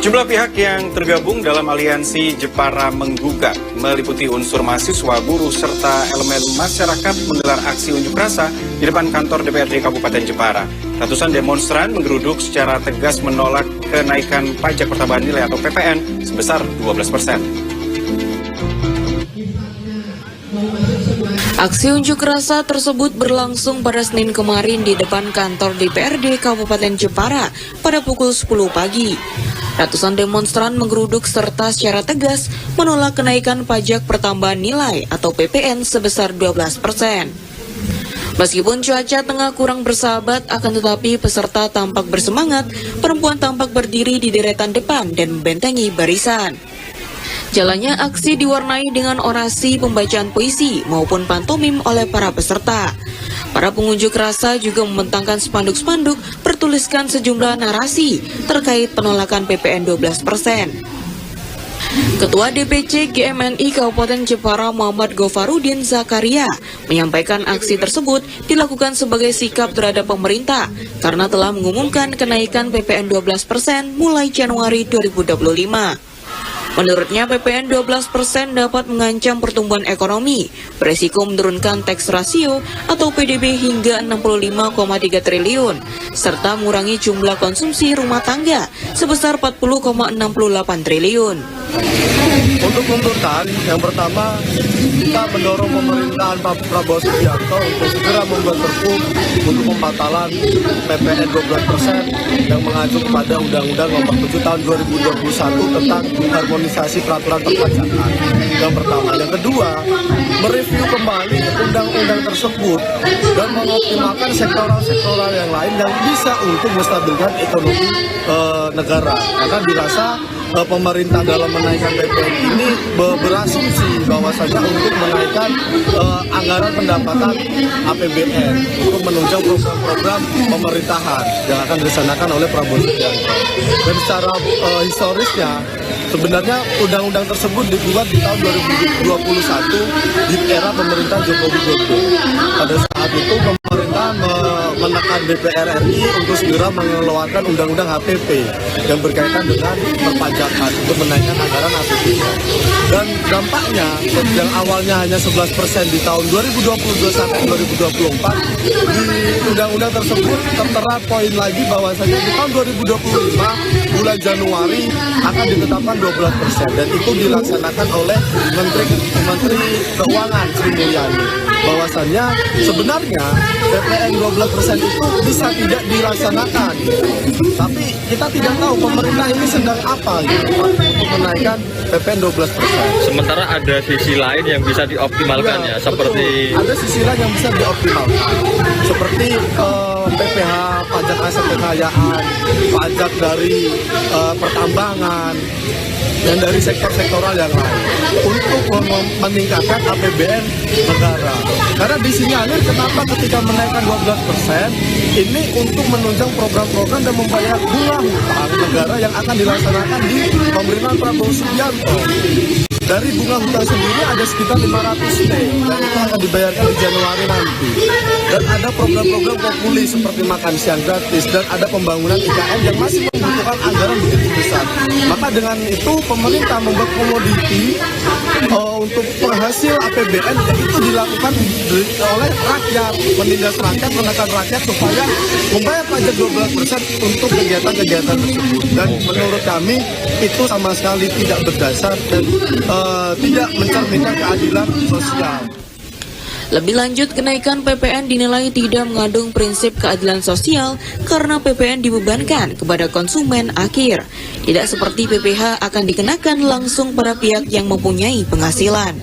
Sejumlah pihak yang tergabung dalam aliansi Jepara Menggugat meliputi unsur mahasiswa, buruh, serta elemen masyarakat menggelar aksi unjuk rasa di depan kantor DPRD Kabupaten Jepara. Ratusan demonstran menggeruduk secara tegas menolak kenaikan pajak pertambahan nilai atau PPN sebesar 12%. Aksi unjuk rasa tersebut berlangsung pada Senin kemarin di depan kantor DPRD Kabupaten Jepara pada pukul 10 pagi. Ratusan demonstran menggeruduk serta secara tegas menolak kenaikan pajak pertambahan nilai atau PPN sebesar 12%. Meskipun cuaca tengah kurang bersahabat, akan tetapi peserta tampak bersemangat, perempuan tampak berdiri di deretan depan dan membentengi barisan. Jalannya aksi diwarnai dengan orasi, pembacaan puisi, maupun pantomim oleh para peserta. Para pengunjuk rasa juga membentangkan spanduk-spanduk bertuliskan sejumlah narasi terkait penolakan PPN 12%. Ketua DPC GMNI Kabupaten Jepara Muhammad Gofarudin Zakaria menyampaikan aksi tersebut dilakukan sebagai sikap terhadap pemerintah karena telah mengumumkan kenaikan PPN 12% mulai Januari 2025. Menurutnya, PPN 12% dapat mengancam pertumbuhan ekonomi, beresiko menurunkan tax ratio atau PDB hingga 65,3 triliun, serta mengurangi jumlah konsumsi rumah tangga sebesar 40,68 triliun. Untuk tuntutan, yang pertama, kita mendorong pemerintahan Pak Prabowo Subianto untuk segera membuat perpu untuk pembatalan PPN 12% yang mengacu kepada Undang-Undang Nomor 7 Tahun 2021 tentang harmonisasi peraturan perpajakan. Yang pertama. Yang kedua, mereview kembali undang-undang tersebut dan mengoptimalkan sektoral-sektoral yang lain yang bisa untuk menstabilkan ekonomi negara. Karena dirasa pemerintah dalam menaikkan PPN ini berasumsi bahwasanya untuk menaikkan anggaran pendapatan APBN untuk menunjang program-program pemerintahan yang akan dilaksanakan oleh Prabowo Subianto. Dan secara historisnya, sebenarnya undang-undang tersebut dibuat di tahun 2021 di era pemerintahan Joko Widodo. Pada saat itu pemerintah menekan DPR RI untuk segera mengeluarkan undang-undang HPP yang berkaitan dengan perpajakan untuk menaikkan anggaran APBN. Dan dampaknya yang awalnya hanya 11% di tahun 2022 sampai 2024, di undang-undang tersebut tertera poin lagi bahwasanya di tahun 2025 bulan Januari akan ditetapkan 12% dan itu dilaksanakan oleh Menteri Keuangan Sri Mulyani. Bahwasannya sebenarnya PPN 12% itu bisa tidak dilaksanakan, tapi kita tidak tahu pemerintah ini sedang apa untuk menaikkan PPN 12%. Sementara ada sisi lain yang bisa dioptimalkan ya, seperti betul. Ada sisi lain yang bisa dioptimalkan, seperti PPh, pajak aset kekayaan, pajak dari pertambangan, dan dari sektor-sektoral yang lain untuk meningkatkan APBN negara. Karena disinyalir kenapa ketika menaikkan 12% ini untuk menunjang program-program dan membayar bunga hutang negara yang akan dilaksanakan di pemerintahan Prabowo Subianto. Dari bunga hutang sendiri ada sekitar 500 T dan itu akan dibayarkan di Januari nanti. Dan ada program-program populis seperti makan siang gratis dan ada pembangunan IKN yang masih membutuhkan anggaran begitu besar. Maka dengan itu pemerintah membuat komoditi untuk penghasil APBN dan itu dilakukan oleh rakyat, menindas rakyat, menekan rakyat supaya membayar pajak 12% untuk kegiatan-kegiatan tersebut. Dan menurut kami itu sama sekali tidak berdasar dan tidak mencerminkan keadilan sosial. Lebih lanjut, kenaikan PPN dinilai tidak mengandung prinsip keadilan sosial karena PPN dibebankan kepada konsumen akhir. Tidak seperti PPh akan dikenakan langsung pada pihak yang mempunyai penghasilan.